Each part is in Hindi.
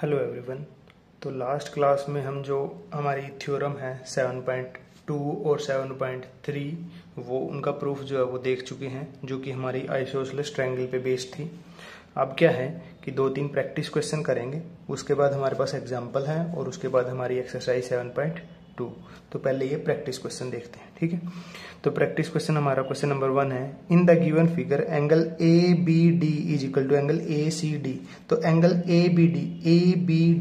Hello everyone. तो लास्ट क्लास में हम जो हमारी थ्योरम है 7.2 और 7.3 वो उनका प्रूफ जो है वो देख चुके हैं, जो कि हमारी आइसोसेलेस ट्रायंगल पे बेस्ड थी। अब क्या है कि 2-3 प्रैक्टिस क्वेश्चन करेंगे, उसके बाद हमारे पास एग्जाम्पल है और उसके बाद हमारी एक्सरसाइज 7.2। तो पहले ये प्रैक्टिस क्वेश्चन देखते हैं, ठीक है। तो प्रैक्टिस क्वेश्चन हमारा क्वेश्चन नंबर 1 है, in the given figure angle A B D is equal to angle A C D. तो एंगल ए बी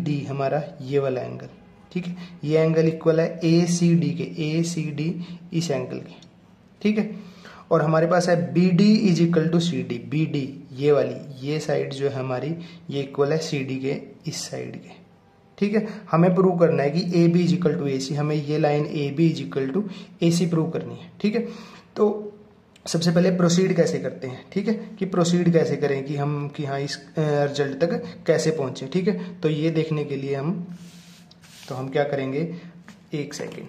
डी हमारा ये वाला एंगल, ठीक है, ये एंगल इक्वल है ए सी डी के, ए सी डी इस एंगल के, ठीक है। और हमारे पास है B D is equal to C D, B D ये वाली ये साइड जो है हमारी ये इक्वल है सी डी के इस साइड के, ठीक है। हमें प्रूव करना है कि A B is equal to A C, हमें ये line A B is equal to A C prove करनी है, ठीक है। तो सबसे पहले प्रोसीड कैसे करते हैं, ठीक है, कि प्रोसीड कैसे करें कि हम कि हाँ इस रिजल्ट तक कैसे पहुंचे, ठीक है। तो ये देखने के लिए हम क्या करेंगे, एक सेकेंड।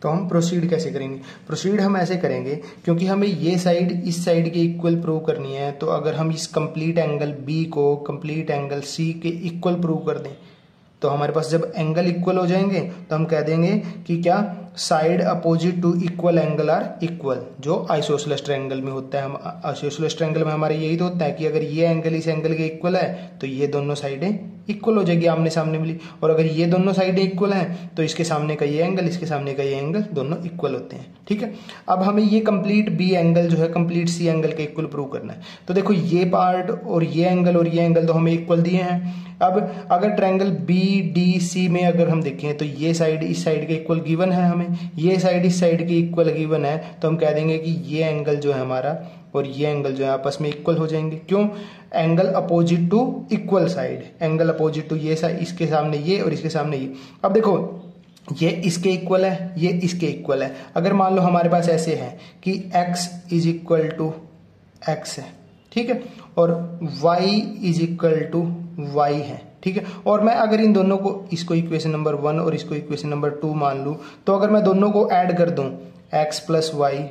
तो हम प्रोसीड कैसे करेंगे, प्रोसीड हम ऐसे करेंगे क्योंकि हमें ये साइड इस साइड के इक्वल प्रूव करनी है। तो अगर हम इस कंप्लीट एंगल बी को कंप्लीट एंगल सी के इक्वल प्रूव कर दें तो हमारे पास जब एंगल इक्वल हो जाएंगे तो हम कह देंगे कि क्या side opposite to equal angle are equal, जो आइसोसेलेस ट्रायंगल में होता है। हम आइसोसेलेस ट्रायंगल में हमारे यही तो होता है कि अगर ये एंगल इस एंगल के इक्वल है तो ये दोनों साइडें इक्वल हो जाएगी, आमने सामने मिली। और अगर ये दोनों साइडें इक्वल हैं तो इसके सामने का ये एंगल इसके सामने का ये एंगल दोनों इक्वल होते हैं, ठीक है। अब हमें ये कंप्लीट बी एंगल जो है कंप्लीट सी एंगल के इक्वल प्रूव करना है। तो देखो ये पार्ट और ये एंगल तो हमें इक्वल दिए हैं। अब अगर ट्रायंगल बी डी सी में अगर हम देखें तो ये साइड इस साइड के इक्वल गिवन है, हमें ये साइड इस साइड की इक्वल गिवन है। तो हम कह देंगे कि ये एंगल जो है हमारा और ये एंगल जो है आपस में इक्वल हो जाएंगे। क्यों? Angle opposite to equal side, angle opposite to ये साइड, इसके सामने ये और इसके सामने ये। अब देखो ये इसके इक्वल है, ये इसके इक्वल है। अगर मान लो हमारे पास ऐसे है कि x is equal to x है, ठीक है, और y is equal to y है, ठीक है। और मैं अगर इन दोनों को, इसको इक्वेशन नंबर 1 और इसको इक्वेशन नंबर 2 मान लूं, तो अगर मैं दोनों को ऐड कर दूं x प्लस वाई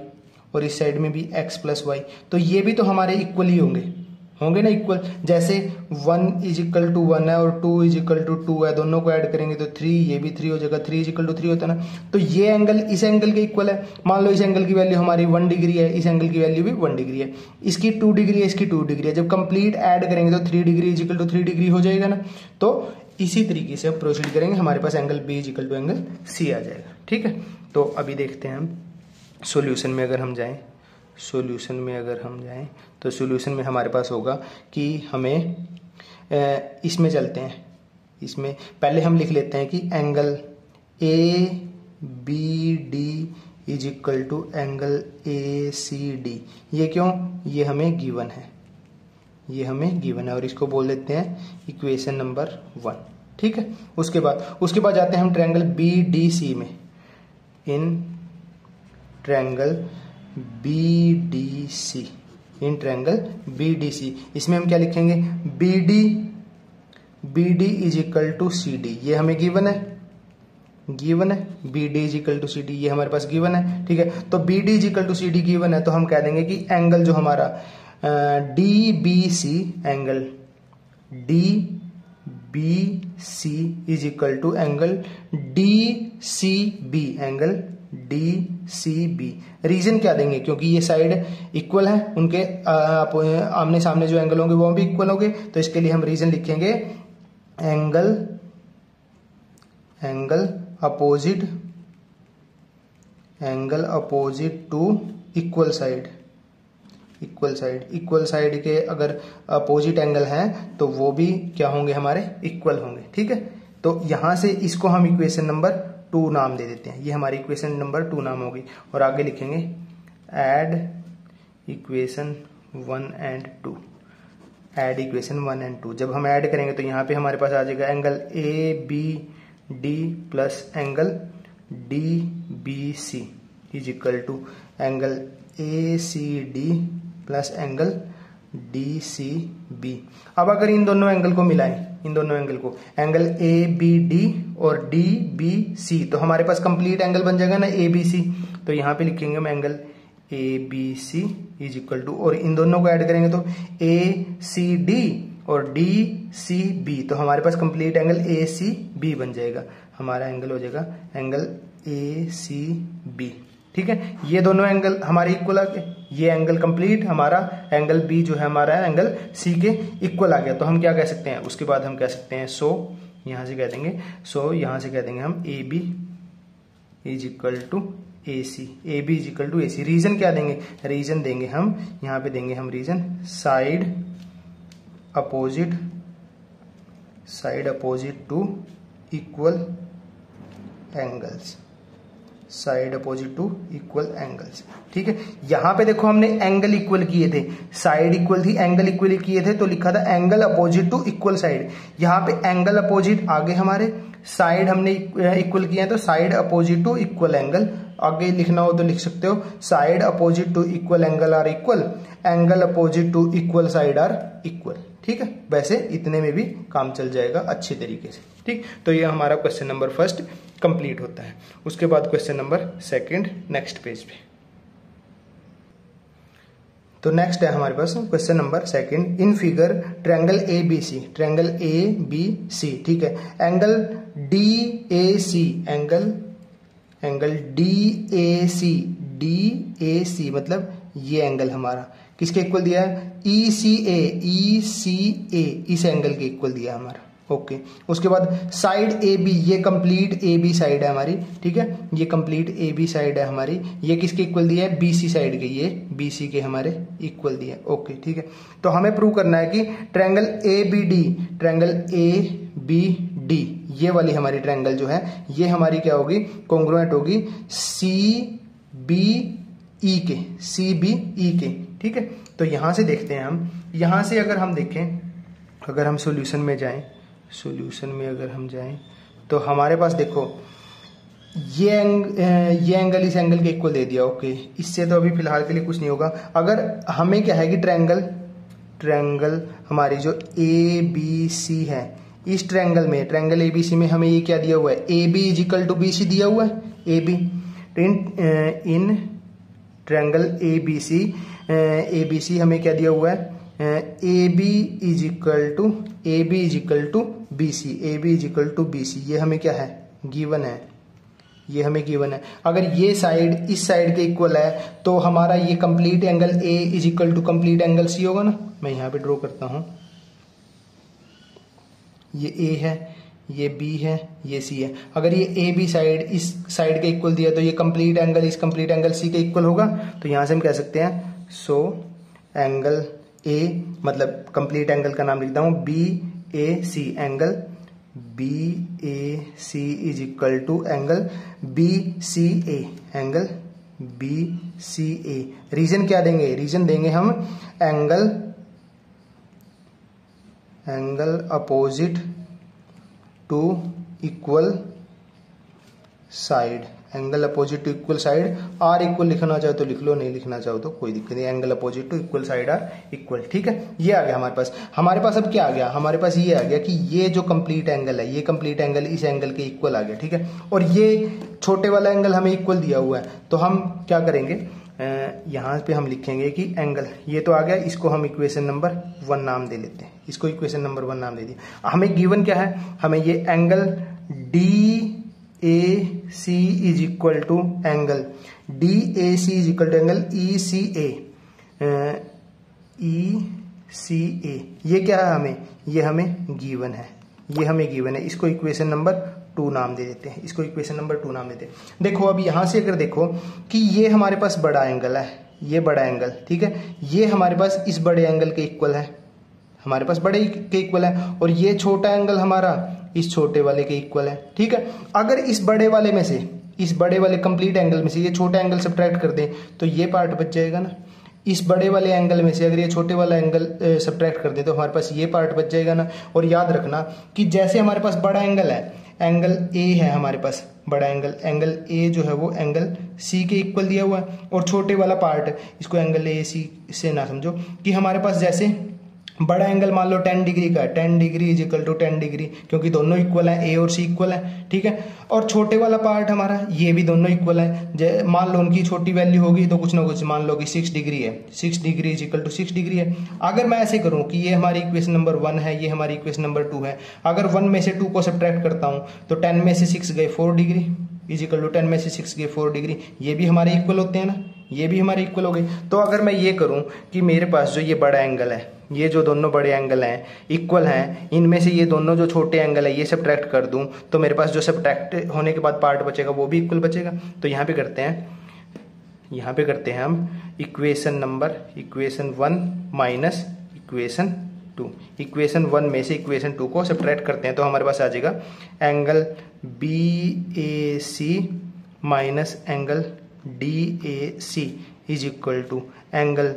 और इस साइड में भी x प्लस वाई, तो ये भी तो हमारे इक्वल ही होंगे ना, इक्वल। जैसे 1 इज इक्वल टू 1 है और 2 इज इक्वल टू 2 है, दोनों को ऐड करेंगे तो 3, ये भी 3 हो जाएगा, 3 इज इक्वल टू 3 होता है ना। तो ये एंगल इस एंगल के इक्वल है। मान लो इस एंगल की वैल्यू हमारी 1 डिग्री है, इस एंगल की वैल्यू भी 1 डिग्री है, इसकी 2 डिग्री है, इसकी 2 डिग्री है। जब कंप्लीट ऐड करेंगे तो 3 degree is equal to 3 degree हो जाएगा ना। तो इसी तरीके से हम प्रोसीड करेंगे, हमारे पास angle B is equal to angle C आ जाएगा, ठीक है। तो अभी देखते हैं हम सोल्यूशन में अगर हम जाएं, तो सॉल्यूशन में हमारे पास होगा कि हमें इसमें चलते हैं। इसमें पहले हम लिख लेते हैं कि angle A B D is equal to angle A C D. ये क्यों? ये हमें गिवन है, और इसको बोल देते हैं इक्वेशन नंबर 1, ठीक है। उसके बाद जाते हैं हम ट्रायंगल बी डी सी में। In triangle B D C, इसमें हम क्या लिखेंगे, B D is equal to C D. ये हमें गिवन है, B D is equal to C D, ये हमारे पास गिवन है, ठीक है। तो B D is equal to C D given है, तो हम कह देंगे कि एंगल जो हमारा D B C, angle D B C is equal to angle D C B, angle D C B. Reason क्या देंगे? क्योंकि ये साइड इक्वल है, उनके आमने सामने जो एंगल होंगे वो भी इक्वल होंगे। तो इसके लिए हम रीजन लिखेंगे angle opposite to equal side के अगर अपोजिट एंगल हैं तो वो भी क्या होंगे, हमारे इक्वल होंगे, ठीक है। तो यहां से इसको हम इक्वेशन नंबर 2 नाम दे देते हैं, ये हमारी इक्वेशन नंबर 2 नाम होगी। और आगे लिखेंगे ऐड इक्वेशन 1 एंड 2, जब हम ऐड करेंगे तो यहाँ पे हमारे पास आ जाएगा angle A B D plus angle D B C is equal to angle A C D plus angle D C B. अब अगर इन दोनों एंगल को मिलाएं, एंगल ए बी डी और डी बी सी, तो हमारे पास कंप्लीट एंगल बन जाएगा ना ए बी सी। तो यहाँ पे लिखेंगे हम angle A B C is equal to, और इन दोनों को ऐड करेंगे तो ए सी डी और डी सी बी, तो हमारे पास complete angle A C B बन जाएगा। हमारा एंगल हो जाएगा एंगल ए सी बी। ठीक है, ये दोनों एंगल हमारे इक्वल आ गए, ये एंगल कंप्लीट हमारा एंगल बी जो है हमारा एंगल सी के इक्वल आ गया। तो हम क्या कह सकते हैं, उसके बाद हम कह सकते हैं सो, यहां से कह देंगे सो, यहां से कह देंगे हम A B is equal to A C, A B is equal to A C. Reason क्या देंगे, रीजन देंगे हम यहाँ पे देंगे हम reason side opposite to equal angles, side opposite to equal angles. ठीक है, यहां पे देखो हमने एंगल इक्वल किए थे, साइड इक्वल थी, एंगल इक्वल किए थे, तो लिखा था angle opposite to equal side. यहां पे एंगल अपोजिट आगे हमारे, साइड हमने इक्वल किया है तो side opposite to equal angle. आगे लिखना हो तो लिख सकते हो side opposite to equal angle are equal, angle opposite to equal side are equal. ठीक है, वैसे इतने में भी काम चल जाएगा अच्छे तरीके से। ठीक, तो ये हमारा क्वेश्चन नंबर फर्स्ट कंप्लीट होता है। उसके बाद question number second next page पे। तो नेक्स्ट है हमारे पास question number second. In figure triangle A B C, triangle A B C, ठीक है, angle D A C, angle D A C मतलब ये एंगल हमारा किसके इक्वल दिया है, ई सी ए, इस एंगल के इक्वल दिया है हमारा। ओके, उसके बाद साइड ए बी, ये कंप्लीट ए बी साइड है हमारी। ठीक है, ये कंप्लीट ए बी साइड है हमारी, ये किसके इक्वल दिया है, बी सी साइड के, ये बी सी के हमारे इक्वल दिया है। ओके, ठीक है, तो हमें प्रूव करना है कि triangle A B D, triangle A B D, ये वाली हमारी ट्रायंगल जो है ये हमारी क्या होगी, कॉन्ग्रुएंट होगी सी बी ई के, सी बी ई के। ठीक है, तो यहां से देखते हैं हम, यहां से अगर हम देखें, अगर हम सॉल्यूशन में जाएं, सॉल्यूशन में अगर हम जाएं तो हमारे पास देखो ये एंगल इस एंगल के इक्वल दे दिया। ओके, इससे तो अभी फिलहाल के लिए कुछ नहीं होगा। अगर हमें क्या है कि ट्रायंगल हमारी जो ए बी सी है, इस ट्रायंगल में, ट्रायंगल ए बी सी में हमें ये क्या दिया हुआ है, A B is equal to B C दिया हुआ है, A B. In triangle A B C हमें क्या दिया हुआ है, A B is equal to B C, A B is equal to B C, ये हमें क्या है, गिवन है, ये हमें गिवन है। अगर ये साइड इस साइड के इक्वल है तो हमारा ये complete angle A is equal to complete angle C होगा ना। मैं यहां पे ड्रॉ करता हूं, ये ए है, ये बी है, ये सी है। अगर ये ए बी साइड इस साइड के इक्वल दिया तो ये कंप्लीट एंगल इस कंप्लीट एंगल सी के इक्वल होगा। तो यहां से हम कह सकते हैं सो एंगल ए, मतलब कंप्लीट एंगल का नाम लिखता हूं B A C, angle B A C is equal to angle B C A, angle B C A. Reason क्या देंगे, रीजन देंगे हम angle opposite to equal side, angle opposite to equal side. Are equal लिखना चाहो तो लिख लो, नहीं लिखना चाहो तो कोई दिक्कत नहीं, angle opposite to equal side are equal. ठीक है, ये आ गया हमारे पास। हमारे पास अब क्या आ गया, हमारे पास ये आ गया कि ये जो कंप्लीट एंगल है, ये कंप्लीट एंगल इस एंगल के इक्वल आ गया। ठीक है, और ये छोटे वाला एंगल हमें इक्वल दिया हुआ है, तो हम क्या करेंगे, यहां पे हम लिखेंगे कि एंगल ये तो आ गया, इसको हम इक्वेशन नंबर 1 नाम दे लेते हैं, इसको इक्वेशन नंबर 1 नाम दे दिया। हमें गिवन क्या है, हमें ये angle D A C is equal to angle D A C is equal to angle E C A, ये क्या है हमें, ये हमें गिवन है, ये हमें गिवन है। इसको इक्वेशन नंबर 2 नाम दे देते हैं, इसको इक्वेशन नंबर 2 नाम देते हैं। देखो अब यहां से अगर देखो कि ये हमारे पास बड़ा एंगल है, ये बड़ा एंगल, ठीक है, ये हमारे पास इस बड़े एंगल के इक्वल है, हमारे पास बड़े के इक्वल है, और ये छोटा एंगल हमारा इस छोटे वाले के इक्वल है। ठीक है, अगर इस बड़े वाले में से, इस बड़े वाले कंप्लीट एंगल में से ये छोटा एंगल सब्ट्रैक्ट कर दें तो ये पार्ट बच जाएगा ना। इस बड़े वाले एंगल में से अगर ये छोटे वाला एंगल सब्ट्रैक्ट कर दें तो हमारे पास ये पार्ट बच जाएगा ना। और याद रखना कि जैसे हमारे पास बड़ा एंगल है, एंगल ए है हमारे पास बड़ा एंगल ए जो है वो एंगल सी के इक्वल दिया हुआ है, और छोटे वाला पार्ट इसको एंगल ए सी से ना समझो कि हमारे पास जैसे बड़ा एंगल मान लो 10 डिग्री का, 10 degree is equal to 10 degree, क्योंकि दोनों इक्वल है, ए और सी इक्वल है, ठीक है। और छोटे वाला पार्ट हमारा ये भी दोनों इक्वल है, मान लो उनकी छोटी वैल्यू होगी तो कुछ ना कुछ, मान लो कि 6 डिग्री है, 6 degree is equal to 6 degree है। अगर मैं ऐसे करूं कि ये हमारी इक्वेशन नंबर 1 है, ये हमारी इक्वेशन नंबर 2 है, अगर 1 में से 2 को सब्ट्रैक्ट करता हूं तो 10 में से 6 गए 4 डिग्री इज इक्वल टू 10 में से 6 गए 4 डिग्री, ये भी हमारे इक्वल होते हैं ना, ये भी हमारे इक्वल हो गए। तो अगर मैं ये करूं कि मेरे पास जो ये बड़ा एंगल है, ये जो दोनों बड़े एंगल हैं इक्वल हैं, इनमें से ये दोनों जो छोटे एंगल है ये सब्ट्रैक्ट कर दूं तो मेरे पास जो सब्ट्रैक्ट होने के बाद पार्ट बचेगा वो भी इक्वल बचेगा। तो यहाँ पे करते हैं हम इक्वेशन 1 माइनस इक्वेशन 2, इक्वेशन 1 में से इक्वेशन 2 को सब्ट्रैक्ट करते हैं तो हमारे पास आ जाएगा angle BAC minus angle DAC is equal to angle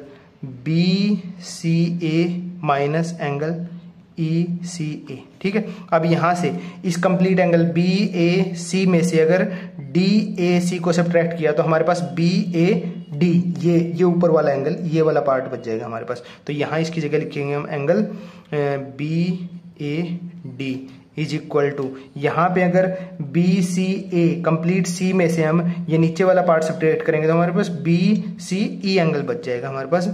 BCA minus angle ECA, ठीक है। अब यहां से इस कंप्लीट एंगल BAC में से अगर DAC को सब्ट्रैक्ट किया तो हमारे पास BAD, ये ऊपर वाला एंगल, ये वाला पार्ट बच जाएगा हमारे पास। तो यहां इसकी जगह लिखेंगे हम angle BAD is equal to, यहाँ पे अगर BCA कंप्लीट C में से हम ये नीचे वाला पार्ट सब्ट्रैक्ट करेंगे तो हमारे पास BCE एंगल बच जाएगा, हमारे पास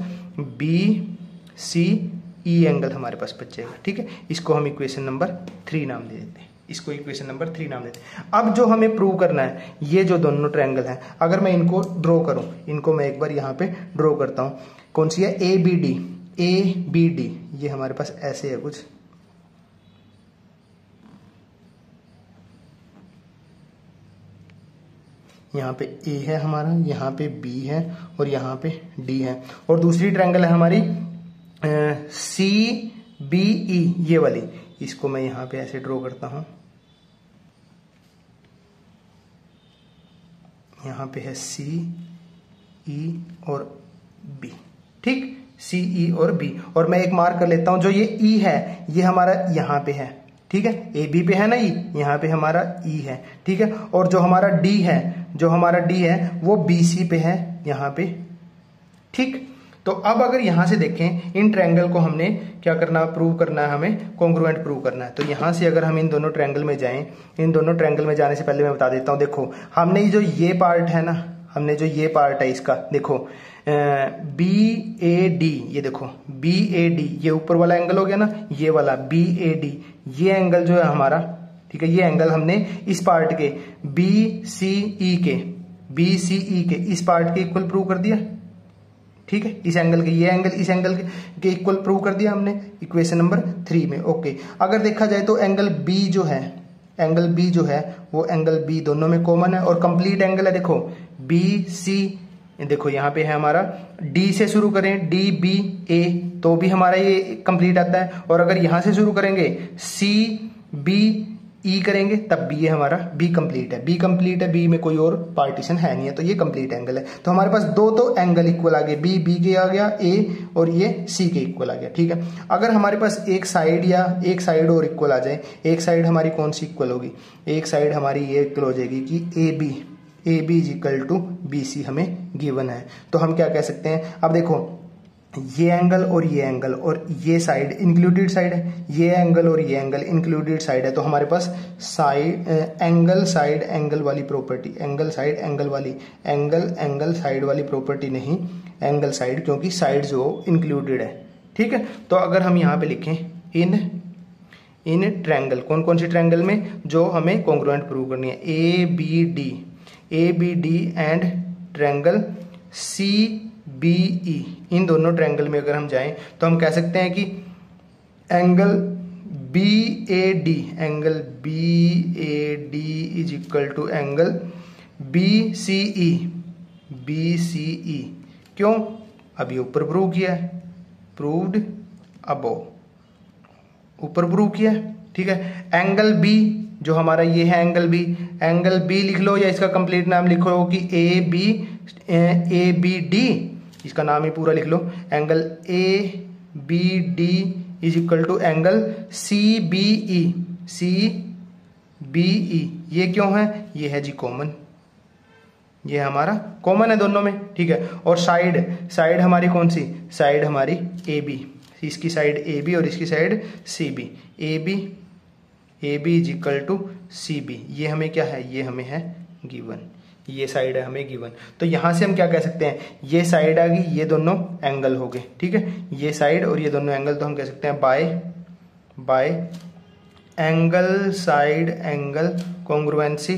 BCE एंगल हमारे पास बच जाएगा, ठीक है। इसको हम इक्वेशन नंबर 3 नाम दे देते हैं, इसको इक्वेशन नंबर 3 नाम देते हैं। अब जो हमें प्रूव करना है, ये जो दोनों ट्रायंगल हैं, अगर मैं इनको ड्रॉ करूं, इनको मैं एक बार यहाँ पे ड्रॉ करता हूं, कौन सी है, ABD, ये हमारे पास ऐसे है कुछ, यहाँ पे A है हमारा, यहाँ पे B है और यहाँ पे D है, और दूसरी ट्रायंगल है हमारी CBE, ये वाली, इसको मैं यहाँ पे ऐसे ड्रॉ करता हूँ, यहाँ पे है C, E और B, ठीक, C, E और B, और मैं एक मार्क कर लेता हूँ, जो ये E है ये हमारा यहाँ पे है, ठीक है, AB पे है ना E, यहाँ पे हमारा E है, ठीक है, और जो हमारा D है वो BC पे है यहाँ पे, ठीक। तो अब अगर यहां से देखें, इन ट्रायंगल को हमने क्या करना, प्रूव करना है, हमें कॉन्ग्रुएंट प्रूव करना है। तो यहां से अगर हम इन दोनों ट्रायंगल में जाएं, इन दोनों ट्रायंगल में जाने से पहले मैं बता देता हूं, देखो हमने जो ये पार्ट है ना, हमने जो ये पार्ट है इसका, देखो BAD, ये देखो BAD, ये ऊपर वाला एंगल हो गया ना, ये वाला BAD, ये एंगल जो है हमारा, ठीक है, ये एंगल हमने इस पार्ट के BCE के इस पार्ट के इक्वल प्रूव कर दिया, ठीक है, इस एंगल के, ये एंगल इस एंगल के इक्वल प्रूव कर दिया हमने इक्वेशन नंबर 3 में, ओके। अगर देखा जाए तो एंगल B जो है वो एंगल B दोनों में कॉमन है और कंप्लीट एंगल है, देखो BC, देखो यहाँ पे है हमारा, D से शुरू करें DBA तो भी हमारा ये कंप्लीट आता है, और अगर यहां से शुरू करेंगे CBE करेंगे तब भी ये हमारा B कंप्लीट है, B में कोई और पार्टीशन है नहीं है, तो ये कंप्लीट एंगल है। तो हमारे पास दो तो एंगल इक्वल आ गए, B के आ गया, A और ये C के इक्वल आ गया, ठीक है। अगर हमारे पास एक साइड और इक्वल आ जाए, एक साइड हमारी कौन सी इक्वल होगी, एक साइड हमारी ये इक्वल हो जाएगी कि AB is equal to BC हमें गिवन है। तो हम क्या कह सकते हैं, अब देखो ये एंगल और ये साइड इंक्लूडेड साइड है, ये एंगल और ये एंगल इंक्लूडेड साइड है, तो हमारे पास साइड एंगल वाली प्रॉपर्टी, एंगल साइड वाली प्रॉपर्टी नहीं, एंगल साइड, क्योंकि साइड जो इंक्लूडेड है, ठीक है। तो अगर हम यहाँ पे लिखें इन ट्रायंगल, कौन सी ट्रायंगल में जो हमें कॉन्ग्रुएंट प्रूव करनी है, ABD एंड ट्रायंगल CBE, इन दोनों ट्रायंगल में अगर हम जाएं तो हम कह सकते हैं कि angle BAD is equal to angle BCE, क्यों, अभी ऊपर प्रूव किया है, प्रूव्ड अबव, ऊपर प्रूव किया है, ठीक है। एंगल B जो हमारा ये है एंगल B लिख लो, या इसका कंप्लीट नाम लिखो कि ABD, इसका नाम ही पूरा लिख लो, angle ABD is equal to angle CBE, ये क्यों है, ये है जी कॉमन, ये हमारा कॉमन है दोनों में, ठीक है। और साइड हमारी कौन सी, साइड हमारी AB, इसकी साइड ए बी और इसकी side C B, A B is equal to C B, ये हमें क्या है, ये हमें है गिवन, ये साइड है हमें गिवन। तो यहां से हम क्या कह सकते हैं, ये साइड आ गई, ये दोनों एंगल हो गए, ठीक है, ये साइड और ये दोनों एंगल, तो हम कह सकते हैं by angle side angle congruency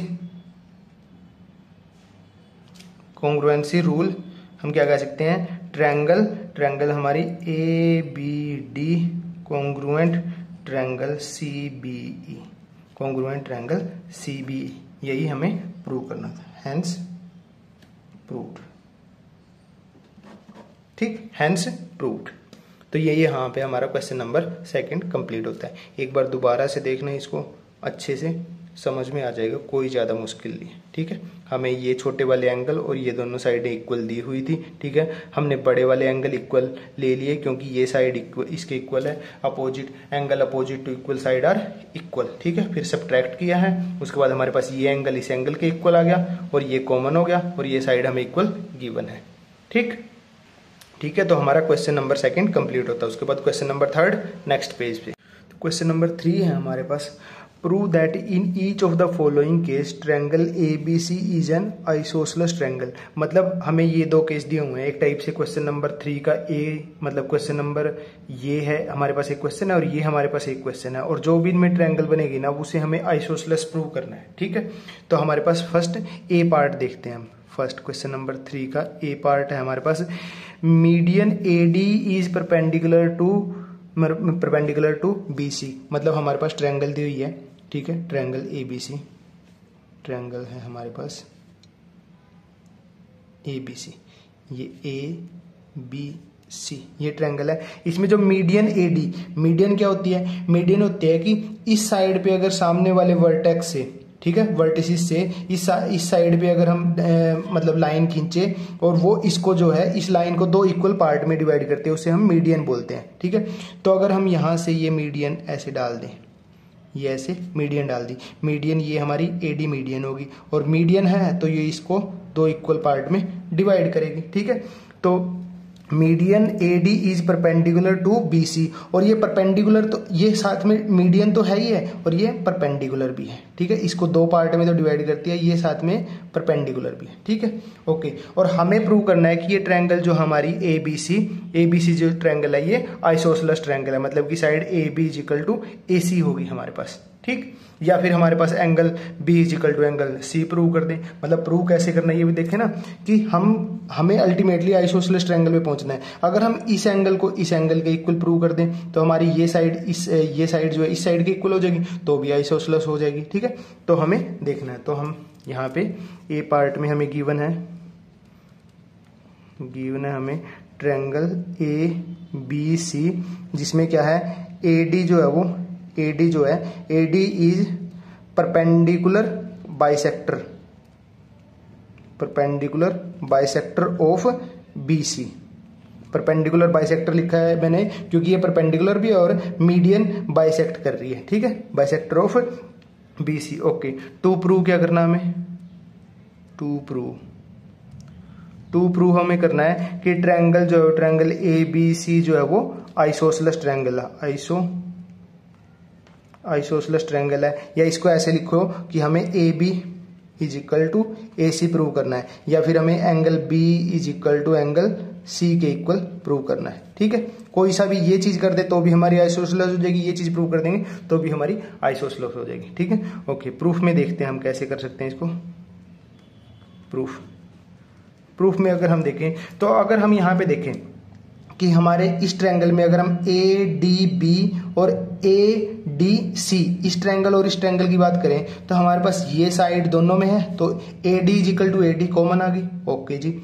rule हम क्या कह सकते हैं, ट्रायंगल हमारी A B D congruent triangle C B E, congruent triangle C B E, यही हमें प्रूव करना था, हैंस प्रूव्ड, ठीक, हैंस प्रूव्ड। तो ये यहाँ पे हमारा क्वेश्चन नंबर 2 कंप्लीट होता है। एक बार दोबारा से देखना, इसको अच्छे से समझ में आ जाएगा, कोई ज़्यादा मुश्किल नहीं है, ठीक है। हमें ये छोटे वाले एंगल और ये दोनों साइडें इक्वल दी हुई थी, ठीक है। हमने बड़े वाले एंगल इक्वल ले लिए क्योंकि ये साइड इसके इक्वल है, angle opposite to equal side are equal, ठीक है। फिर सब्ट्रैक्ट किया है, उसके बाद हमारे पास ये एंगल इस एंगल के इक्वल आ गया और ये कॉमन हो गया और ये साइड हमें इक्वल गिवन है, ठीक है। तो हमारा क्वेश्चन नंबर 2 कंप्लीट होता है। उसके बाद क्वेश्चन नंबर 3 नेक्स्ट पेज पे। तो क्वेश्चन नंबर 3 है हमारे पास, prove that in each of the following case triangle ABC is an isosceles triangle. मतलब हमें ये 2 केस दिए हुए हैं, एक टाइप से क्वेश्चन नंबर 3 का मतलब क्वेश्चन नंबर ये है हमारे पास एक क्वेश्चन है और ये हमारे पास एक क्वेश्चन है, और जो भी इनमें ट्रायंगल बनेगी ना उसे हमें आइसोसेलेस प्रूव करना है, ठीक है। तो हमारे पास फर्स्ट ए पार्ट देखते हैं हम। फर्स्ट क्वेश्चन नंबर 3 का ए पार्ट है हमारे पास, median AD is perpendicular to BC। मतलब हमारे पास ट्रायंगल दी हुई है, ठीक है, ट्रायंगल ABC, ट्रायंगल है हमारे पास ABC, ये ABC ये ट्रायंगल है। इसमें जो मीडियन AD, मीडियन क्या होती है, मीडियन होती है कि इस साइड पे अगर सामने वाले वर्टेक्स से, ठीक है, वर्टिसिस से इस साइड पे अगर हम मतलब लाइन खींचे और वो इसको जो है इस लाइन को 2 इक्वल पार्ट में डिवाइड करते हैं, उसे हम मीडियन बोलते हैं, ठीक है। तो अगर हम यहाँ से ये मीडियन ऐसे डाल दें, ये ऐसे मीडियन डाल दी, मीडियन ये हमारी AD मीडियन होगी, और मीडियन है तो ये इसको 2 इक्वल पार्ट में डिवाइड करेगी, ठीक है। तो median AD is perpendicular to BC, और ये परपेंडिकुलर, तो ये साथ में मीडियन तो है ही है और ये परपेंडिकुलर भी है, ठीक है। इसको 2 पार्ट में तो डिवाइड करती है, ये साथ में परपेंडिकुलर भी है, ठीक है, ओके। और हमें प्रूव करना है कि ये ट्रायंगल जो हमारी ABC जो ट्रायंगल है ये आइसोसेलेस ट्रायंगल है, मतलब कि side AB is equal to AC होगी हमारे पास, ठीक। या फिर हमारे पास angle B is equal to angle C prove कर दें। मतलब प्रूव कैसे करना है ये भी देखें ना, कि हमें अल्टीमेटली आइसोसेलेस ट्रायंगल पे पहुंचना है। अगर हम इस एंगल को इस एंगल के इक्वल प्रूव कर दें तो हमारी ये साइड जो है इस साइड के इक्वल हो जाएगी, तो भी आइसोसेलेस हो जाएगी, ठीक है। तो हमें देखना है, तो हम यहाँ पे ए पार्ट में हमें गिवन है हमें ट्रायंगल ABC, जिसमें क्या है AD जो है AD is perpendicular bisector of BC। Perpendicular bisector लिखा है मैंने क्योंकि ये परपेंडिकुलर भी है और मीडियन बाइसेक्ट कर रही है, ठीक है, bisector of BC, okay. To prove क्या करना हमें, टू प्रूव हमें करना है कि ट्रायंगल ABC जो है वो आइसोसेलेस ट्रायंगल है, आइसोसेलेस ट्रायंगल है। या इसको ऐसे लिखो कि हमें AB is equal to AC prove करना है, या फिर हमें angle B is equal to angle C के इक्वल प्रूव करना है, ठीक है। कोई सा भी ये चीज कर दे तो भी हमारी आइसोसेलेस हो जाएगी, ये चीज प्रूव कर देंगे तो भी हमारी आइसोसेलेस हो जाएगी, ठीक है, ओके। प्रूफ में देखते हैं हम कैसे कर सकते हैं इसको। प्रूफ में अगर हम देखें तो अगर हम यहाँ पे देखें कि हमारे इस ट्रायंगल में अगर हम ADB और ADC इस ट्रायंगल और इस ट्रायंगल की बात करें तो हमारे पास ये साइड दोनों में है, तो AD is equal to AD common आ गई, ओके जी।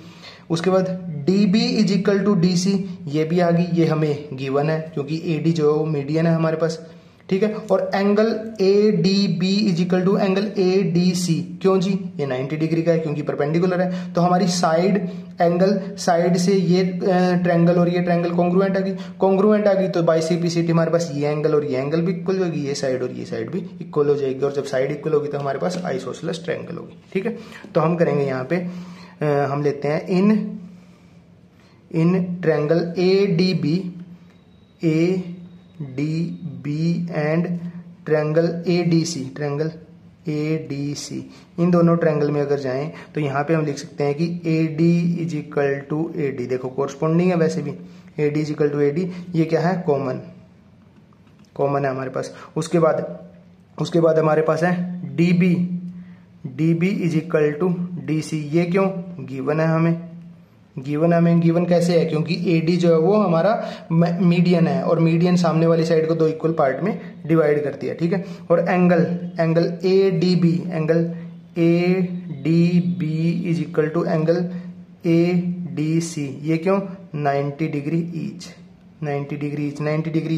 उसके बाद DB is equal to DC ये भी आ गई, ये हमें गिवन है क्योंकि AD जो है वो मीडियन है हमारे पास, ठीक है। और angle ADB is equal to angle ADC, क्यों जी, ये 90 डिग्री का है क्योंकि परपेंडिकुलर है, तो हमारी साइड से ये ट्रायंगल और ये ट्रायंगल कॉन्ग्रुएंट आ गई, तो बाइसेपिसिटी हमारे पास ये एंगल और ये एंगल भी इक्वल होगी, ये साइड और ये साइड भी इक्वल हो जाएगी, और जब साइड इक्वल होगी तो हमारे पास आइसोसेलेस ट्रायंगल होगी, ठीक है। तो हम करेंगे यहाँ पे हम लेते हैं इन triangle ADB A D B and triangle A D C, triangle A D C, इन दोनों ट्रायंगल में अगर जाएं तो यहाँ पे हम लिख सकते हैं कि A D is equal to A D, देखो कोरस्पॉन्डिंग है वैसे भी, A D is equal to A D, ये क्या है, कॉमन है हमारे पास। उसके बाद हमारे पास है D B is equal to D C, ये क्यों, गिवन है हमें, गिवन कैसे है, क्योंकि ए डी जो है वो हमारा मीडियन है और मीडियन सामने वाली साइड को दो इक्वल पार्ट में डिवाइड करती है, ठीक है। और angle A D B is equal to angle A D C, ये क्यों, 90 डिग्री ईच, 90 डिग्री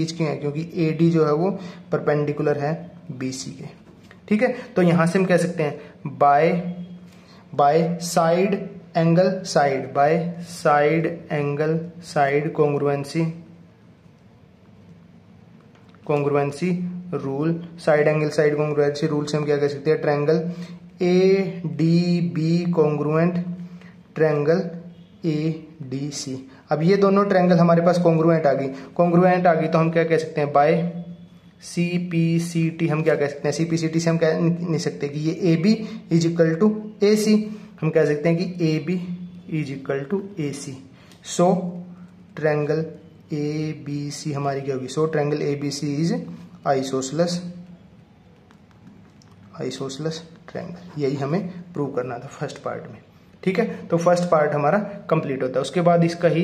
ईच क्यों है, क्योंकि ए डी जो है वो परपेंडिकुलर है बी सी के, ठीक है। तो यहां से हम कह सकते हैं by side angle side congruency rule, side angle side congruency rule से हम क्या कह सकते हैं, triangle A D B congruent triangle A D C. अब ये दोनों ट्रायंगल हमारे पास कॉन्ग्रुएंट आ गई तो हम क्या कह सकते हैं, by C P C T, हम क्या कह सकते हैं, सी पी सी टी से हम कह नहीं सकते कि ये A B is equal to A C, हम कह सकते हैं कि A B is equal to A C. So triangle A B C हमारी क्या होगी, so triangle A B C is isosceles triangle, यही हमें प्रूव करना था फर्स्ट पार्ट में, ठीक है। तो फर्स्ट पार्ट हमारा कंप्लीट होता है। उसके बाद इसका ही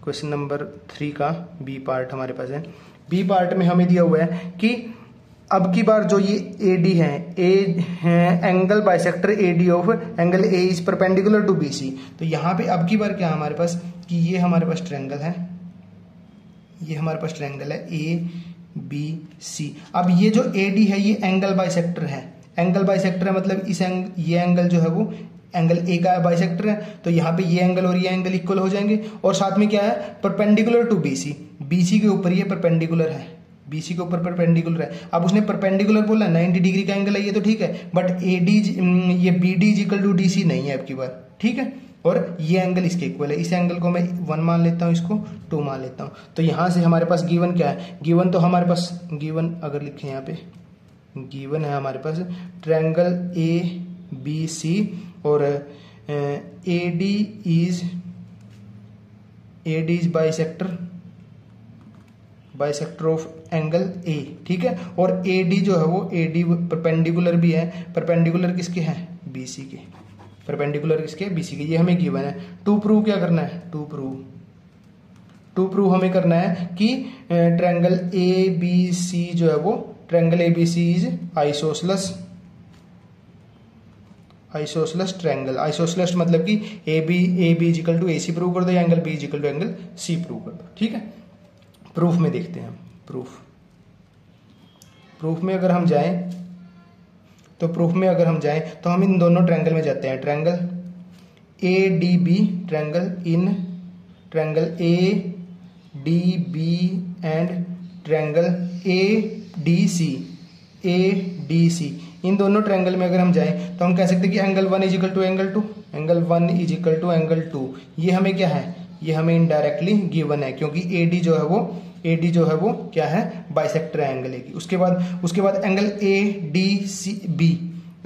क्वेश्चन नंबर 3 का बी पार्ट हमारे पास है। बी पार्ट में हमें दिया हुआ है कि अब की बार जो ये ए डी है, angle bisector A D of angle A is perpendicular to B C. तो यहाँ पे अब की बार क्या हमारे पास कि ये हमारे पास ट्रायंगल है, ए बी सी। अब ये जो ए डी है ये एंगल बाइसेक्टर है, मतलब ये एंगल जो है वो एंगल ए का बाइसेक्टर है, तो यहाँ पे ये एंगल और ये एंगल इक्वल हो जाएंगे। और साथ में क्या है, परपेंडिकुलर टू बीसी के ऊपर ये परपेंडिकुलर है, बीसी के ऊपर परपेंडिकुलर है। अब उसने परपेंडिकुलर बोला, 90 डिग्री का एंगल है ये, तो ठीक है, बट ए डी ये B D is equal to D C नहीं है अब की बार, ठीक है। और ये एंगल इसके इक्वल है, इस एंगल को मैं 1 मान लेता हूँ, इसको 2 मान लेता हूँ। तो यहाँ से हमारे पास गिवन क्या है, गिवन तो हमारे पास गिवन अगर लिखें यहाँ पे गिवन है हमारे पास ट्रायंगल ए बी सी और ए D is bisector of angle ए, ठीक है। और ए डी जो है वो ए डी परपेंडिकुलर भी है, परपेंडिकुलर किसके हैं, बीसी के, परपेंडिकुलर किसके, बीसी के, ये हमें गिवन है। टू प्रूव क्या करना है, टू प्रूव हमें करना है कि ट्रायंगल ए बी सी जो है वो triangle A B C is isosceles triangle. Isosceles मतलब कि A B is equal to A C prove कर दो, या angle B is equal to angle C prove कर दो, ठीक है। प्रूफ में देखते हैं हम, प्रूफ में अगर हम जाएं तो हम इन दोनों ट्रायंगल में जाते हैं, triangle A D B, triangle A D B and triangle A D C, इन दोनों ट्रायंगल में अगर हम जाएं तो हम कह सकते हैं कि angle 1 is equal to angle 2, ये हमें क्या है, ये हमें इनडायरेक्टली गिवन है, क्योंकि ए डी जो है वो क्या है, बाइसेक्टर है एंगल ए की। उसके बाद angle A D C B,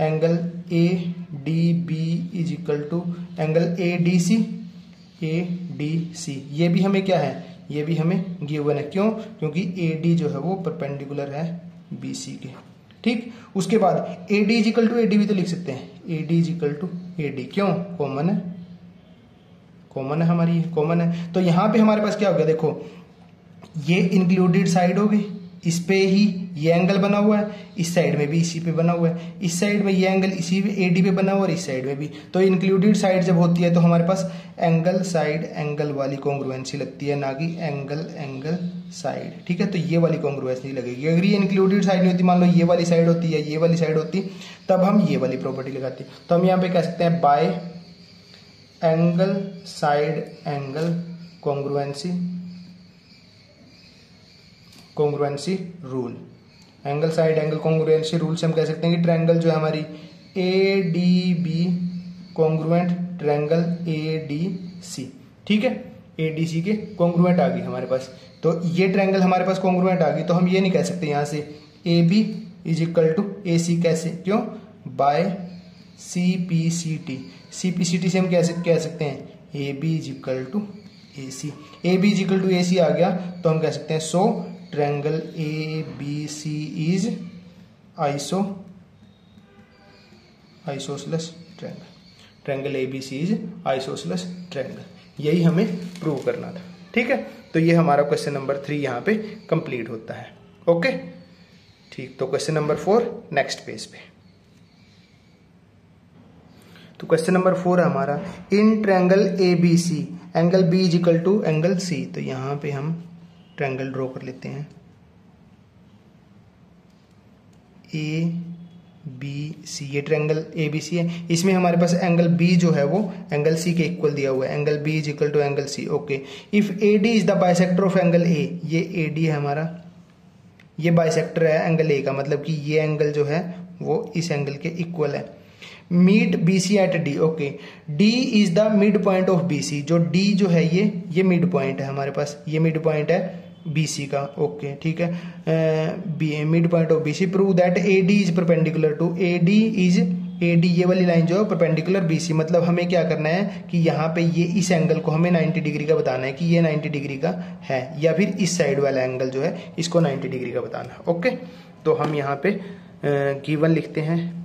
angle A D B is equal to angle A D C, ये भी हमें क्या है, ये भी हमें गिवन है, क्यों, क्योंकि ए डी जो है वो परपेंडिकुलर है बी सी के, ठीक। उसके बाद A D is equal to A D भी तो लिख सकते हैं, A D is equal to A D, क्यों, कॉमन है। तो यहां पे हमारे पास क्या हो गया, देखो ये इंक्लूडेड साइड हो गई, इस पे ही ये एंगल बना हुआ है, इस साइड में भी इसी पे बना हुआ है, इस साइड में ये एंगल इसी पे एडी पे बना हुआ है और इस साइड में भी। तो इंक्लूडेड साइड जब होती है तो हमारे पास एंगल साइड एंगल वाली कॉन्ग्रुएंसी लगती है, ना कि एंगल साइड, ठीक है। तो ये वाली कॉन्ग्रुएंसी लगेगी। अगर ये इंक्लूडेड साइड नहीं होती, मान लो ये वाली साइड होती है, ये वाली साइड होती, तब हम ये वाली प्रॉपर्टी लगाते। तो हम यहाँ पे कह सकते हैं by angle side angle congruency rule, angle side angle congruency rule से हम कह सकते हैं कि ट्रायंगल जो है हमारी A D B congruent triangle A D C, ठीक है। ADC के कॉन्ग्रुएंट आ गई हमारे पास। तो ये ट्रायंगल हमारे पास कॉन्ग्रुएंट आ गई, तो हम ये नहीं कह सकते यहाँ से AB is equal to AC, कैसे, क्यों, बाय CPCT। CPCT से हम कैसे कह सकते हैं AB is equal to AC, AB is equal to AC आ गया तो हम कह सकते हैं so triangle ABC is isosceles triangle, triangle ABC is isosceles triangle. यही हमें प्रूव करना था, ठीक है। तो ये हमारा क्वेश्चन नंबर 3 यहाँ पे कंप्लीट होता है। ओके ठीक, तो क्वेश्चन नंबर 4 नेक्स्ट पेज पे। तो क्वेश्चन नंबर 4 है हमारा, in triangle ABC angle B is equal to angle C। तो यहाँ पे हम ट्रायंगल ड्रॉ कर लेते हैं ABC, ये ट्रायंगल ABC है, इसमें हमारे पास एंगल B जो है वो एंगल C के इक्वल दिया हुआ है, angle B is equal to angle C। Okay, if AD is the bisector of angle A, ये AD है हमारा, ये बाइसेक्टर है एंगल A का, मतलब कि ये एंगल जो है वो इस एंगल के इक्वल है। Meet BC at D, okay, D is the mid point of BC, जो D जो है ये मिड पॉइंट है हमारे पास, ये मिड पॉइंट है BC का। ओके ठीक है, mid point of BC। Prove that AD is perpendicular to AD, ये वाली लाइन जो है परपेंडिकुलर BC, मतलब हमें क्या करना है कि यहाँ पे ये इस एंगल को हमें 90 डिग्री का बताना है कि ये 90 डिग्री का है, या फिर इस साइड वाला एंगल जो है इसको 90 डिग्री का बताना है। ओके, तो हम यहाँ पे गिवन लिखते हैं,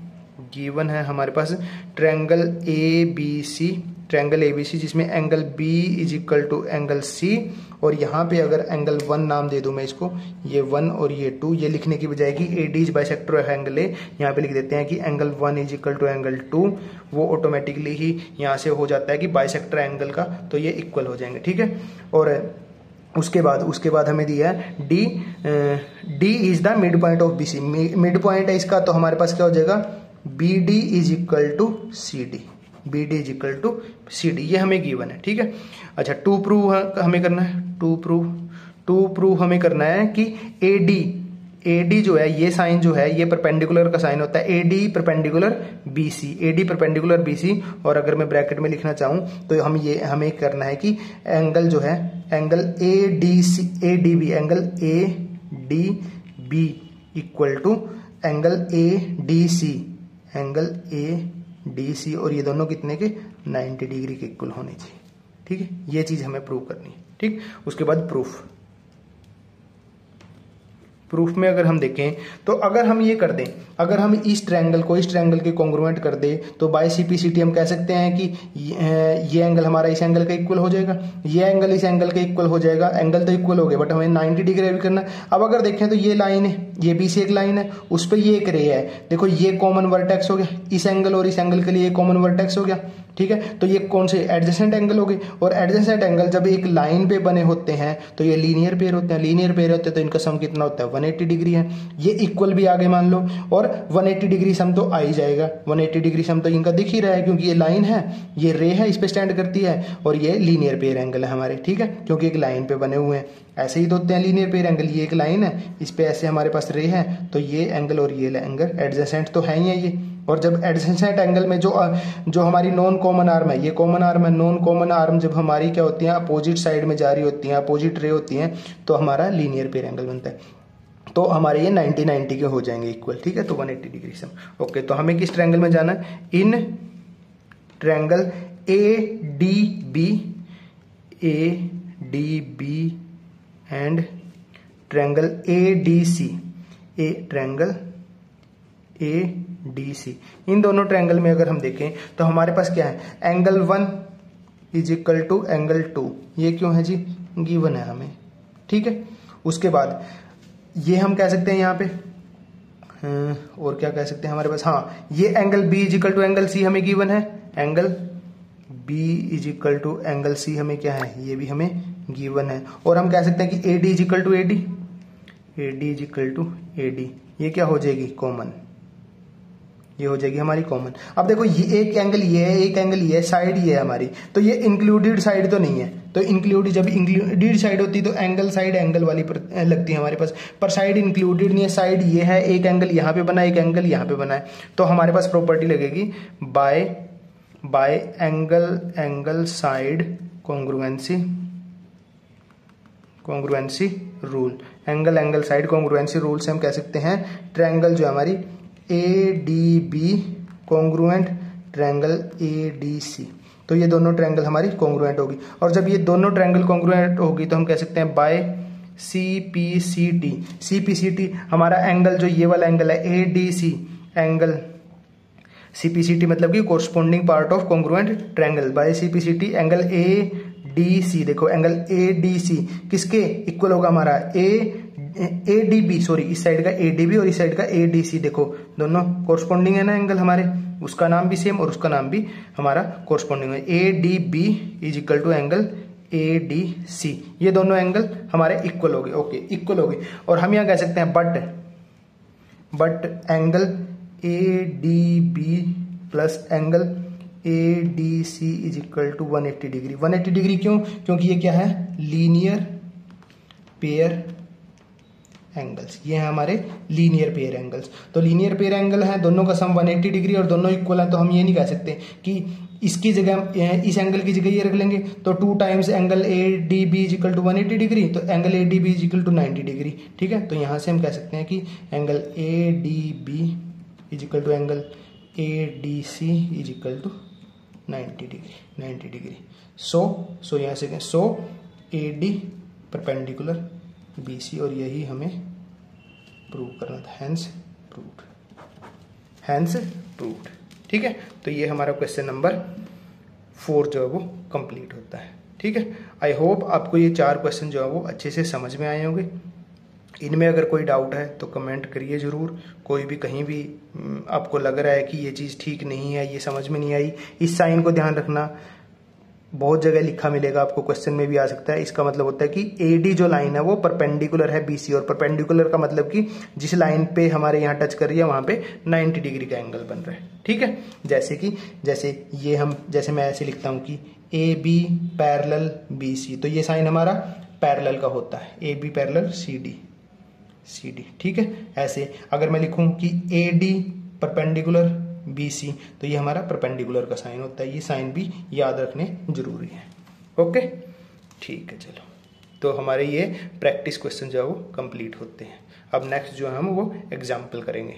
गिवन है हमारे पास ट्रायंगल ABC जिसमें angle B is equal to angle C, और यहाँ पे अगर एंगल 1 नाम दे दूं मैं इसको, ये 1 और ये 2, ये लिखने की बजाय कि AD is bisector of angle A, यहाँ पे लिख देते हैं कि angle 1 is equal to angle 2, वो ऑटोमेटिकली ही यहाँ से हो जाता है कि बाइसेक्टर एंगल का, तो ये इक्वल हो जाएंगे, ठीक है। और उसके बाद हमें दिया है D is the mid point of BC, mid point है इसका, तो हमारे पास क्या हो जाएगा BD is equal to CD, BD is equal to CD, ये हमें गिवन है, ठीक है। अच्छा, टू प्रूव हमें करना है, टू प्रूव हमें करना है कि AD जो है, ये साइन जो है ये परपेंडिकुलर का साइन होता है, AD परपेंडिकुलर BC, और अगर मैं ब्रैकेट में लिखना चाहूं तो हमें करना है कि एंगल जो है angle ADB equal to angle ADC, और ये दोनों कितने के 90 डिग्री के इक्वल होने चाहिए, ठीक है। ये चीज हमें प्रूव करनी है, ठीक। उसके बाद प्रूफ में अगर हम देखें तो अगर हम ये कर दें, अगर हम इस ट्रायंगल को इस ट्रायंगल के कॉन्ग्रुएंट कर दे, तो बाय CPCT हम कह सकते हैं कि ये एंगल हमारा इस एंगल का इक्वल हो जाएगा, ये एंगल इस एंगल के इक्वल हो जाएगा, एंगल तो इक्वल हो गए बट हमें 90 डिग्री भी करना है। अब अगर देखें तो ये लाइन है, ये BC एक लाइन है, उस पर ये एक रे है, देखो ये कॉमन वर्टेक्स हो गया, इस एंगल और इस एंगल के लिए कॉमन वर्टेक्स हो गया, ठीक है। तो ये कौन से एडजेसेंट एंगल हो गए, और एडजेसेंट एंगल जब एक लाइन पे बने होते हैं तो ये लीनियर पेयर होते हैं, तो इनका सम कितना होता है 180 डिग्री है, ये इक्वल भी आगे मान लो, और 180 डिग्री सम तो आ ही जाएगा, 180 डिग्री सम तो इनका दिख ही रहा है, क्योंकि ये लाइन है, ये रे है, इस पे स्टैंड करती है, और ये लीनियर पेयर एंगल है हमारे, ठीक है, क्योंकि एक लाइन पे बने हुए हैं। ऐसे ही तो होते हैं लीनियर पेयर एंगल, ये एक लाइन है, इस पे ऐसे हमारे पास रे है, तो ये एंगल और ये एंगल एडजेसेंट तो है ही है ये। और जब एडजेसेंट एंगल में जो हमारी नॉन कॉमन आर्म है, ये कॉमन आर्म है, नॉन कॉमन आर्म जब हमारी क्या होती है अपोजिट साइड में जा रही होती है, अपोजिट रे होती हैं, तो हमारा लीनियर पेयर एंगल बनता है, तो हमारे ये 90 के हो जाएंगे इक्वल, ठीक है। तो 180 डिग्री से ओके। तो हमें किस ट्रायंगल में जाना है, इन triangle ADB and triangle ADC, इन दोनों ट्रायंगल में अगर हम देखें तो हमारे पास क्या है, angle 1 is equal to angle 2, ये क्यों है जी, गिवन है हमें, ठीक है। उसके बाद ये हम कह सकते हैं यहाँ पे, और क्या कह सकते हैं हमारे पास, हाँ, ये angle B is equal to angle C हमें गिवन है, angle B is equal to angle C हमें क्या है, ये भी हमें गिवन है। और हम कह सकते हैं कि AD is equal to AD is equal to AD, ये क्या हो जाएगी कॉमन, ये हो जाएगी हमारी कॉमन। अब देखो ये एक एंगल ये है, एक एंगल ये है, साइड ये है हमारी, तो ये इंक्लूडेड साइड तो नहीं है, तो जब इंक्लूडेड साइड होती है तो एंगल साइड एंगल वाली लगती है हमारे पास, पर साइड इंक्लूडेड नहीं है, साइड ये है, एक एंगल यहाँ पे बना, एक एंगल यहाँ पे बना है, तो हमारे पास प्रॉपर्टी लगेगी bye angle side congruency congruency rule, angle side congruency rule से हम कह सकते हैं ट्रायंगल जो हमारी ADB कॉन्ग्रुएंट ट्रायंगल ADC, तो ये दोनों ट्रायंगल हमारी कॉन्ग्रुएंट होगी। और जब ये दोनों ट्रायंगल कॉन्ग्रुएंट होगी तो हम कह सकते हैं बाय CPCT हमारा एंगल जो ये वाला एंगल है ADC एंगल CPCT मतलब कि corresponding part of congruent triangle, by CPCT angle ADC, देखो एंगल ADC किसके इक्वल होगा हमारा ADB, सॉरी इस साइड का ADB और इस साइड का ADC, देखो दोनों कोरस्पोंडिंग है ना एंगल हमारे, उसका नाम भी सेम और उसका नाम भी हमारा कोरस्पोंडिंग है। ADB is equal to angle ADC, ये दोनों एंगल हमारे इक्वल हो गए, ओके इक्वल हो गए। और हम यहाँ कह सकते हैं but angle ADB plus angle ADC is equal to 180 degree. 180 degree क्यों? क्योंकि ये क्या है, लीनियर पेयर एंगल्स, ये है हमारे लीनियर पेयर एंगल्स। तो लीनियर पेयर एंगल है, दोनों का सम 180 डिग्री और दोनों इक्वल है, तो हम ये नहीं कह सकते कि इसकी जगह इस एंगल की जगह ये रख लेंगे तो 2 times angle ADB is equal to 180 degree, तो angle ADB is equal to 90 degree, ठीक है। तो यहां से हम कह सकते हैं कि angle ADB is equal to angle ADC is equal to 90 degree. So यहाँ से सो AD परपेंडिकुलर BC, और यही हमें प्रूव करना था, हैंस प्रूव्ड, ठीक है। तो ये हमारा क्वेश्चन नंबर 4 जो है वो कंप्लीट होता है, ठीक है। आई होप आपको ये 4 क्वेश्चन जो है वो अच्छे से समझ में आए होंगे। इनमें अगर कोई डाउट है तो कमेंट करिए ज़रूर। कोई भी कहीं भी आपको लग रहा है कि ये चीज़ ठीक नहीं है, ये समझ में नहीं आई, इस साइन को ध्यान रखना, बहुत जगह लिखा मिलेगा आपको, क्वेश्चन में भी आ सकता है। इसका मतलब होता है कि AD जो लाइन है वो परपेंडिकुलर है BC, और परपेंडिकुलर का मतलब कि जिस लाइन पे हमारे यहाँ टच कर रही है वहां पे 90 डिग्री का एंगल बन रहा है, ठीक है। जैसे मैं ऐसे लिखता हूँ कि AB पैरेलल BC, तो ये साइन हमारा पैरेलल का होता है, AB पैरेलल CD, ठीक है। ऐसे अगर मैं लिखूं कि AD परपेंडिकुलर BC, तो ये हमारा परपेंडिकुलर का साइन होता है, ये साइन भी याद रखने जरूरी है, ओके ठीक है। चलो, तो हमारे ये प्रैक्टिस क्वेश्चन जो है वो कंप्लीट होते हैं। अब नेक्स्ट जो है हम वो एग्जाम्पल करेंगे।